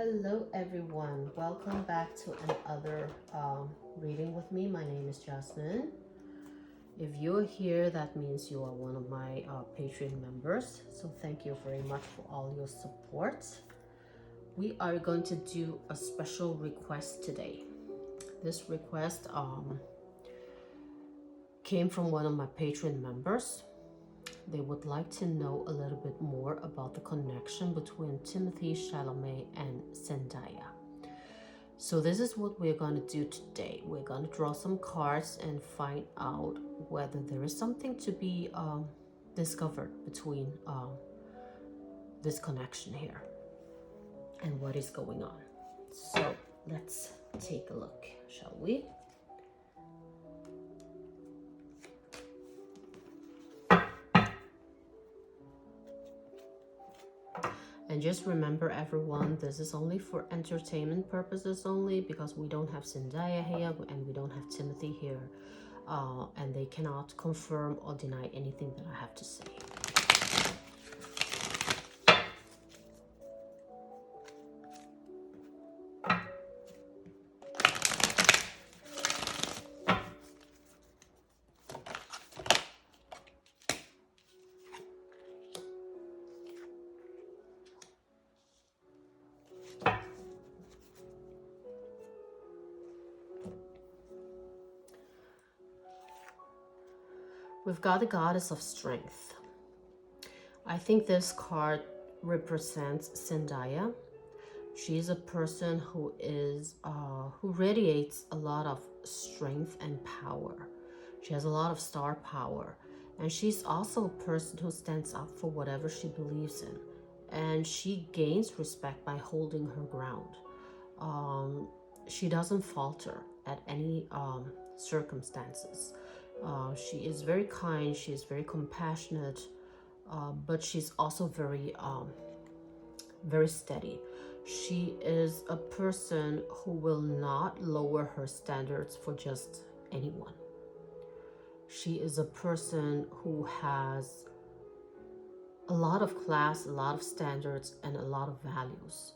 Hello everyone, welcome back to another reading with me. My name is Jasmine. If you're here, that means you are one of my Patreon members, so thank you very much for all your support. We are going to do a special request today. This request came from one of my Patreon members. They would like to know a little bit more about the connection between Timothee Chalamet and Zendaya. So this is what we're going to do today. We're going to draw some cards and find out whether there is something to be discovered between this connection here and what is going on. So let's take a look, shall we? And just remember, everyone, this is only for entertainment purposes only, because we don't have Zendaya here and we don't have Timothee here, and they cannot confirm or deny anything that I have to say. We've got the Goddess of Strength. I think this card represents Zendaya. She's a person who radiates a lot of strength and power. She has a lot of star power. And she's also a person who stands up for whatever she believes in. And she gains respect by holding her ground. She doesn't falter at any circumstances. She is very kind, she is very compassionate, but she's also very steady. She is a person who will not lower her standards for just anyone. She is a person who has a lot of class, a lot of standards, and a lot of values.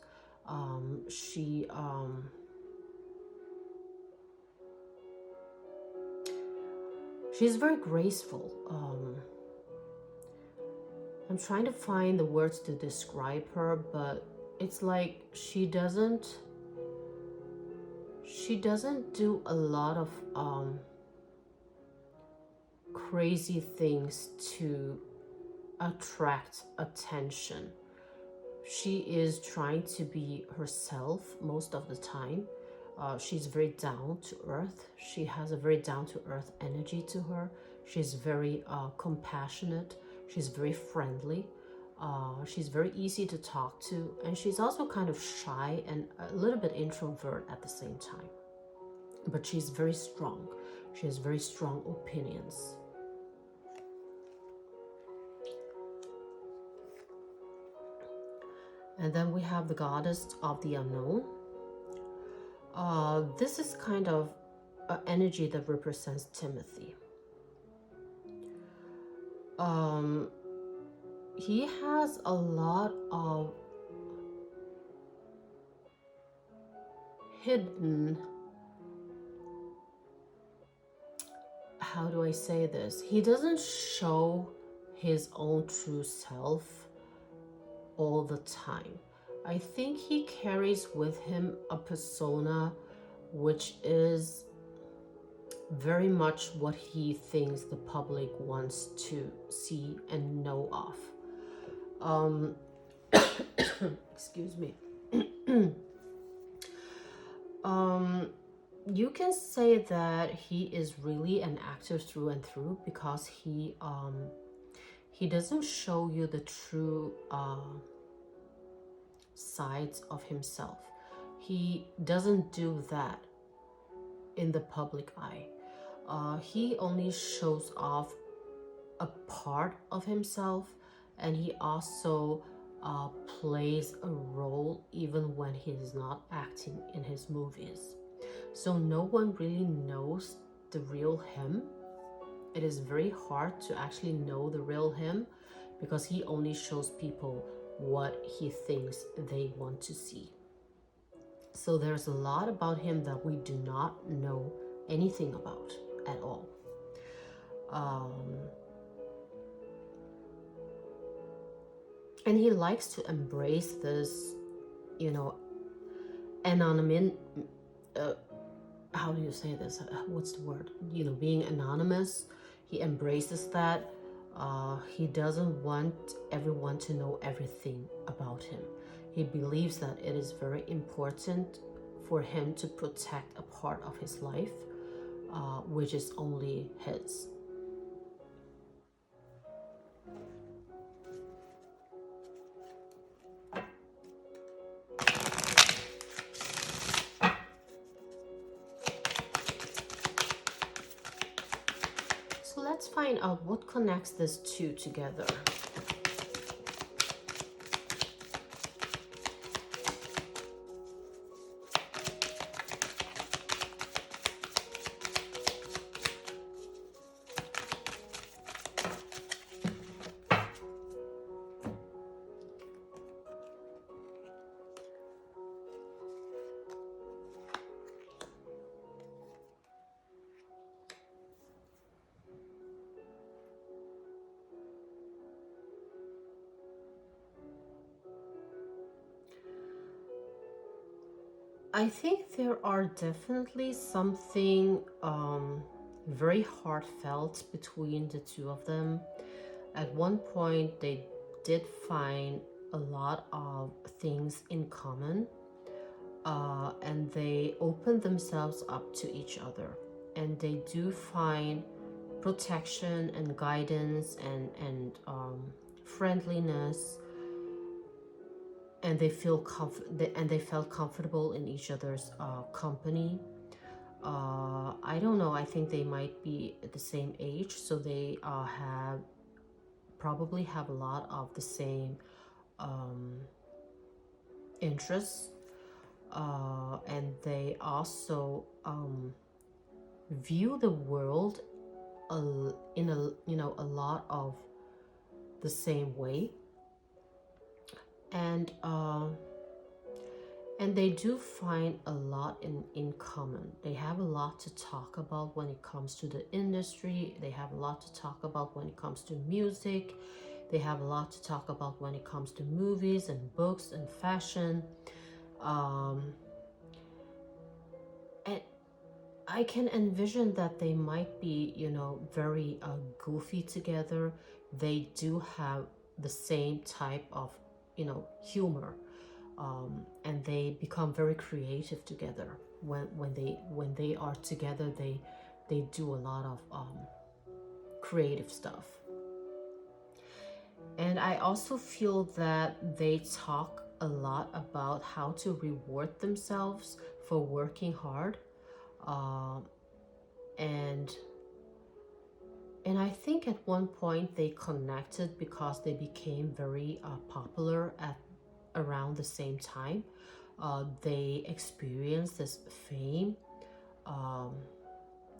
She's very graceful. I'm trying to find the words to describe her, but it's like she doesn't do a lot of crazy things to attract attention. She is trying to be herself most of the time. She's very down to earth. She has a very down to earth energy to her. She's very compassionate. She's very friendly. She's very easy to talk to. And she's also kind of shy and a little bit introvert at the same time. But she's very strong. She has very strong opinions. And then we have the Goddess of the Unknown. This is kind of an energy that represents Timothee. He has a lot of hidden, how do I say this? He doesn't show his own true self all the time. I think he carries with him a persona which is very much what he thinks the public wants to see and know of. Excuse me. You can say that he is really an actor through and through, because he doesn't show you the true sides of himself. He doesn't do that in the public eye. He only shows off a part of himself, and he also plays a role even when he is not acting in his movies. So no one really knows the real him. It is very hard to actually know the real him, because he only shows people what he thinks they want to see. So there's a lot about him that we do not know anything about at all. Um, and he likes to embrace this, you know, anonymity. How do you say this? What's the word? You know, being anonymous. He embraces that. He doesn't want everyone to know everything about him. He believes that it is very important for him to protect a part of his life, which is only his. So let's find out what connects these two together. I think there are definitely something very heartfelt between the two of them. At one point, they did find a lot of things in common, and they opened themselves up to each other. And they do find protection and guidance and friendliness, and they felt comfortable in each other's company. I don't know. I think they might be at the same age, so they probably have a lot of the same interests, and they also view the world in a lot of the same way, and they do find a lot in common. They have a lot to talk about when it comes to the industry. They have a lot to talk about when it comes to music. They have a lot to talk about when it comes to movies and books and fashion. And I can envision that they might be, very goofy together. They do have the same type of, humor. And they become very creative together. When they are together, they do a lot of creative stuff. And I also feel that they talk a lot about how to reward themselves for working hard, and I think at one point they connected because they became very popular at around the same time. They experienced this fame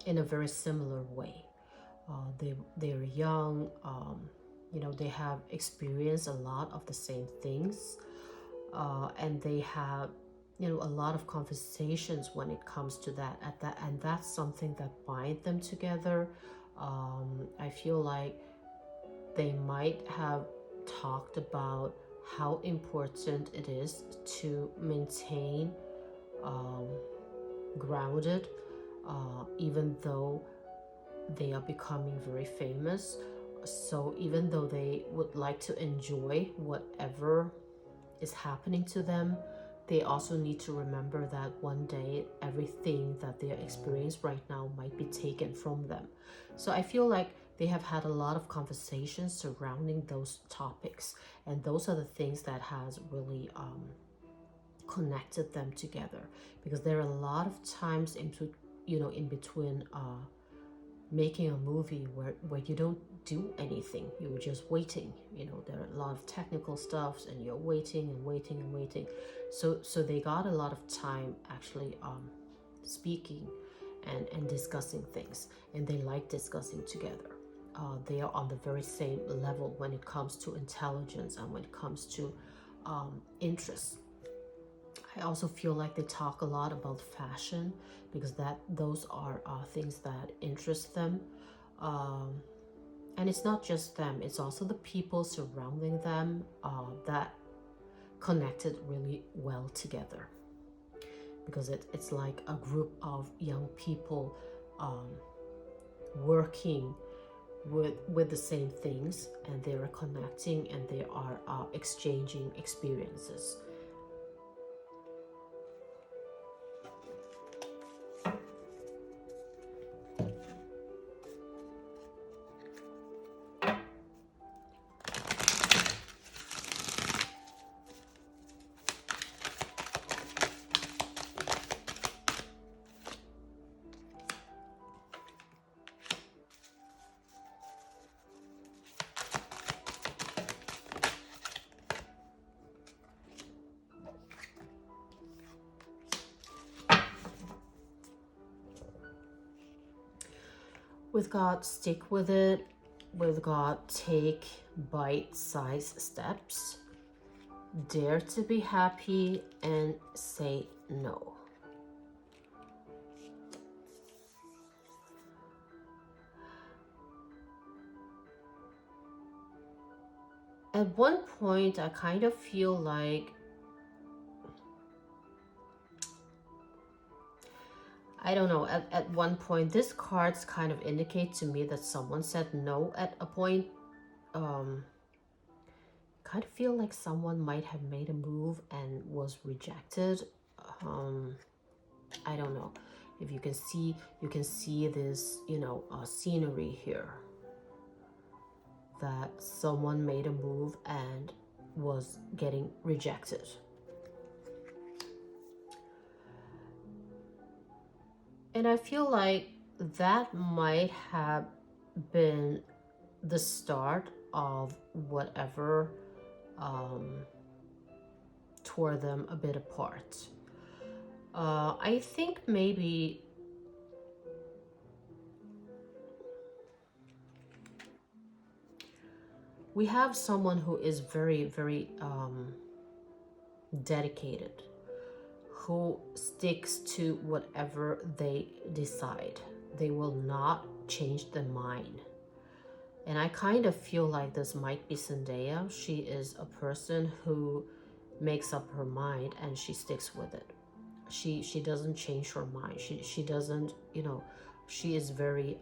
in a very similar way. They're young, they have experienced a lot of the same things, and they have a lot of conversations when it comes to that, and that's something that binds them together. I feel like they might have talked about how important it is to maintain grounded, even though they are becoming very famous. So even though they would like to enjoy whatever is happening to them, they also need to remember that one day everything that they are experiencing right now might be taken from them. So I feel like they have had a lot of conversations surrounding those topics, and those are the things that has really connected them together, because there are a lot of times in between making a movie where you don't do anything, you're just waiting. There are a lot of technical stuffs, and you're waiting and waiting and waiting. So they got a lot of time actually speaking and discussing things, and they like discussing together. They are on the very same level when it comes to intelligence and when it comes to interests. I also feel like they talk a lot about fashion because those are things that interest them. Um, and it's not just them, it's also the people surrounding them that connected really well together. Because it's like a group of young people working with the same things, and they are connecting and they are exchanging experiences. With God, stick with it. With God, take bite-sized steps. Dare to be happy and say no. At one point, I kind of feel like I don't know, at one point, this cards kind of indicate to me that someone said no at a point. Kind of feel like someone might have made a move and was rejected. I don't know if you can see this, scenery here. That someone made a move and was getting rejected. And I feel like that might have been the start of whatever tore them a bit apart. I think maybe we have someone who is very, very dedicated, who sticks to whatever they decide. They will not change their mind. And I kind of feel like this might be Zendaya. She is a person who makes up her mind and she sticks with it. She doesn't change her mind. She doesn't, she is very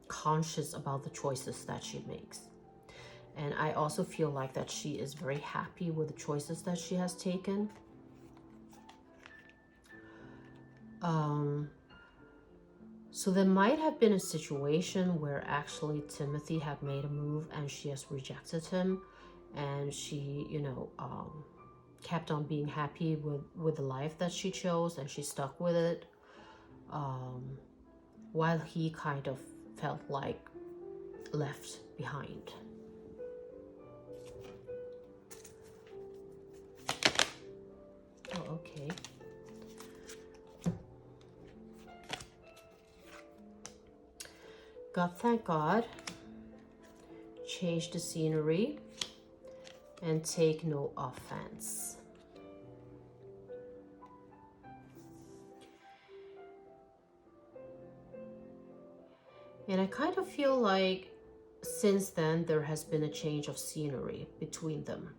conscious about the choices that she makes. And I also feel like that she is very happy with the choices that she has taken. So there might have been a situation where actually Timothy had made a move and she has rejected him, and she, kept on being happy with the life that she chose, and she stuck with it, while he kind of felt like left behind. Oh, okay. God, thank God. Change the scenery and take no offense. And I kind of feel like since then there has been a change of scenery between them.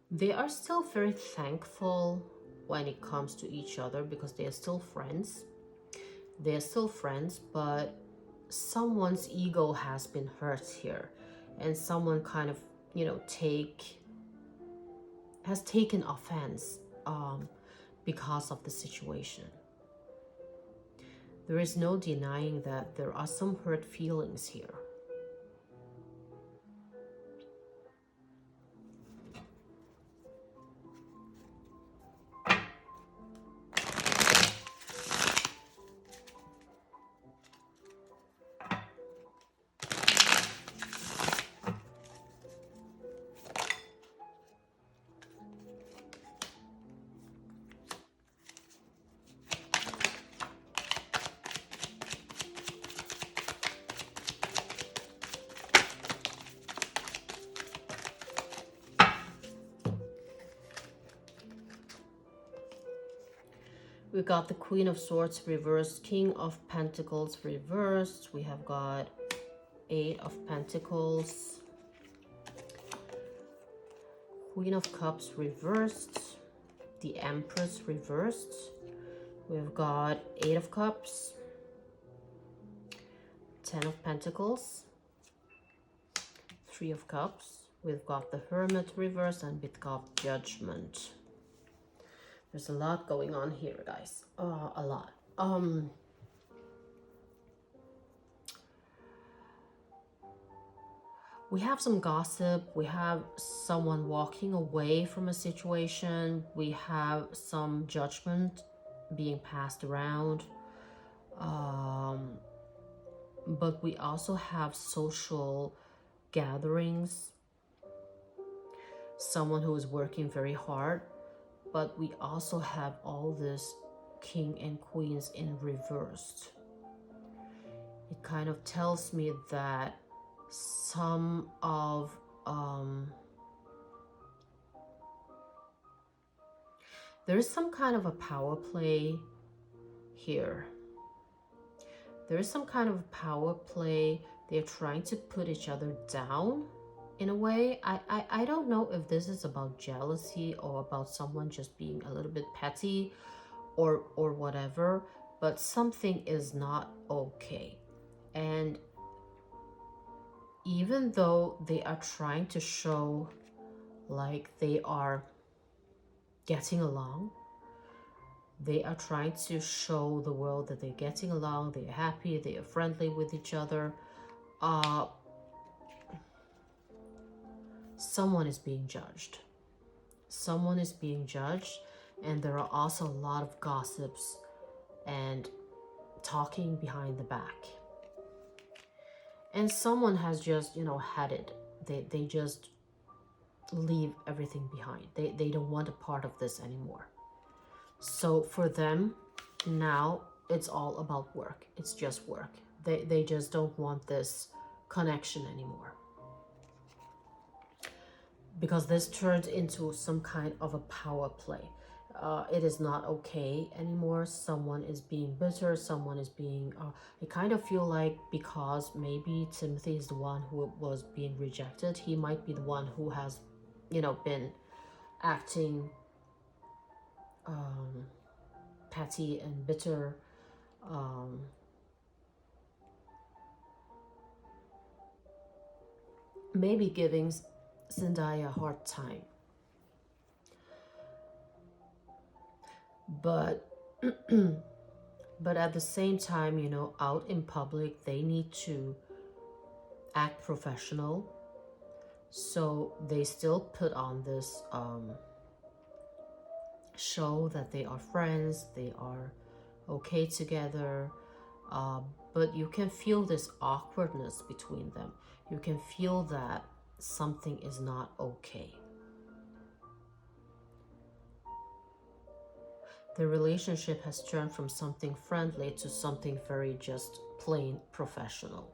They are still very thankful when it comes to each other because they are still friends. They are still friends, but someone's ego has been hurt here, and someone kind of, has taken offense because of the situation. There is no denying that there are some hurt feelings here. We got the Queen of Swords reversed, King of Pentacles reversed. We have got Eight of Pentacles, Queen of Cups reversed, the Empress reversed. We've got Eight of Cups, Ten of Pentacles, Three of Cups. We've got the Hermit reversed, and we've got Judgment. There's a lot going on here, guys. A lot. We have some gossip. We have someone walking away from a situation. We have some judgment being passed around. But we also have social gatherings. Someone who is working very hard. But we also have all this King and Queens in reversed. It kind of tells me that some of there is some kind of a power play here. There is some kind of power play. They're trying to put each other down in a way. I don't know if this is about jealousy or about someone just being a little bit petty or whatever, but something is not okay. And even though they are trying to show like they are getting along, they are trying to show the world that they're getting along, they're happy, they are friendly with each other, someone is being judged. Someone is being judged, and there are also a lot of gossips and talking behind the back. And someone has just, had it. They just leave everything behind. They don't want a part of this anymore. So for them, now it's all about work. It's just work. They just don't want this connection anymore. Because this turned into some kind of a power play. It is not okay anymore. Someone is being bitter. Someone is being... I kind of feel like because maybe Timothy is the one who was being rejected, he might be the one who has, been acting petty and bitter. Maybe giving Zendaya a hard time. But at the same time, out in public, they need to act professional. So they still put on this show that they are friends, they are okay together. But you can feel this awkwardness between them. You can feel that something is not okay. The relationship has turned from something friendly to something very just plain professional.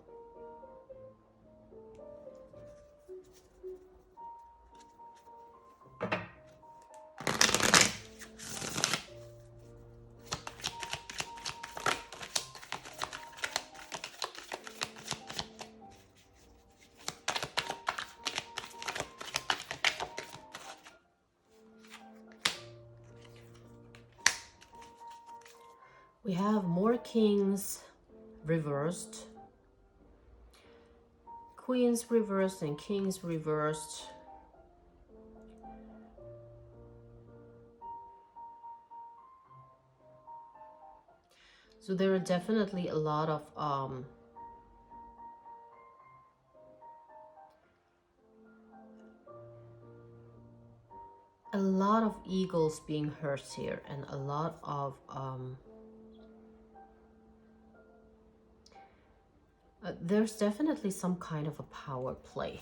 We have more kings reversed, queens reversed, and kings reversed. So there are definitely a lot of egos being hurt here, and a lot of there's definitely some kind of a power play.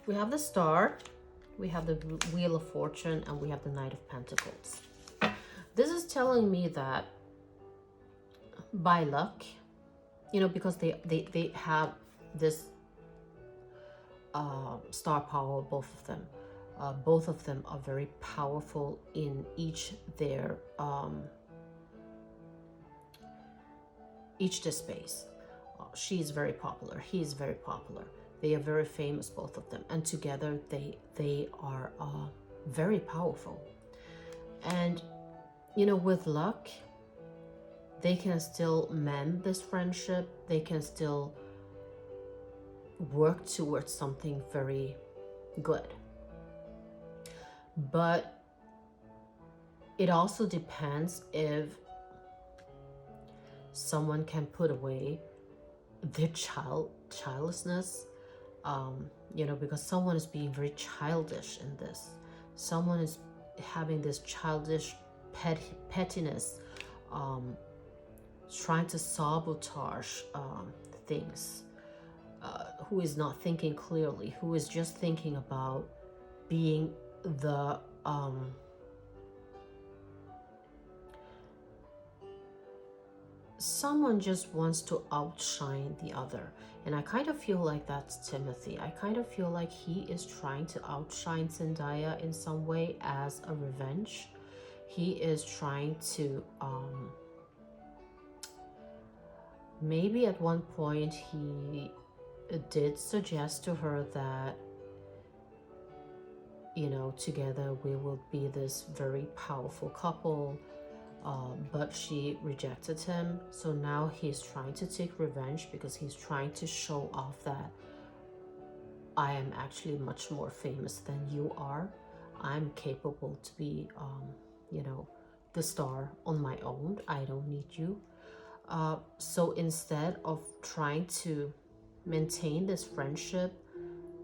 We have the Star, we have the Wheel of Fortune, and we have the Knight of Pentacles. This is telling me that by luck, you know, because they have this star power, both of them. Both of them are very powerful in each their space. She is very popular. He is very popular. They are very famous, both of them, and together they are very powerful. And you know, with luck, they can still mend this friendship. They can still work towards something very good. But it also depends if someone can put away their childlessness, you know, because someone is being very childish in this. Someone is having this childish pettiness, trying to sabotage things, who is not thinking clearly, who is just thinking about being the someone just wants to outshine the other. And I kind of feel like that's Timothy. I kind of feel like he is trying to outshine Zendaya in some way as a revenge. He is trying to maybe at one point he did suggest to her that, you know, together we will be this very powerful couple, but she rejected him. So now he's trying to take revenge because he's trying to show off that I am actually much more famous than you are. I'm capable to be, you know, the star on my own. I don't need you. So instead of trying to maintain this friendship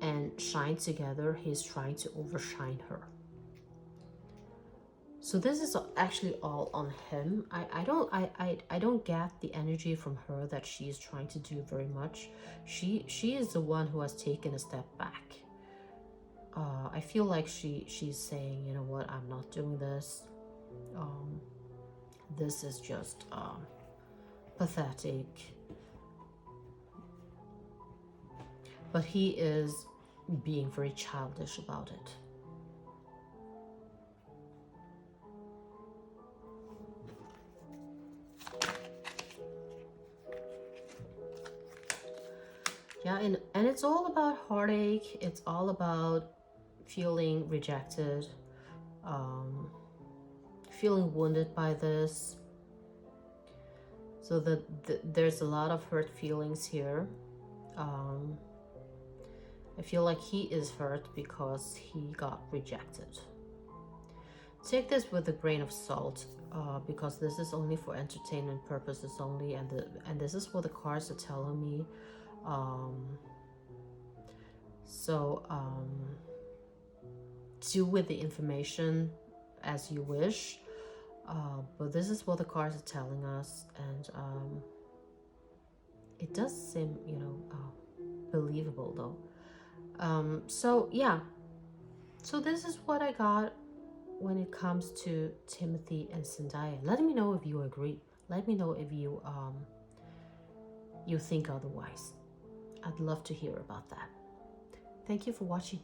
and shine together, he's trying to overshine her. So this is actually all on him. I don't get the energy from her that she is trying to do very much. She is the one who has taken a step back. I feel like she's saying, you know what, I'm not doing this. This is just pathetic. But he is being very childish about it. Yeah, and it's all about heartache. It's all about feeling rejected, feeling wounded by this. So there's a lot of hurt feelings here. I feel like he is hurt because he got rejected. Take this with a grain of salt, because this is only for entertainment purposes only, and this is what the cards are telling me. Do with the information as you wish, but this is what the cards are telling us, and it does seem, you know, believable though. So yeah, so this is what I got when it comes to Timothy and Zendaya. Let me know if you agree. Let me know if you you think otherwise. I'd love to hear about that. Thank you for watching.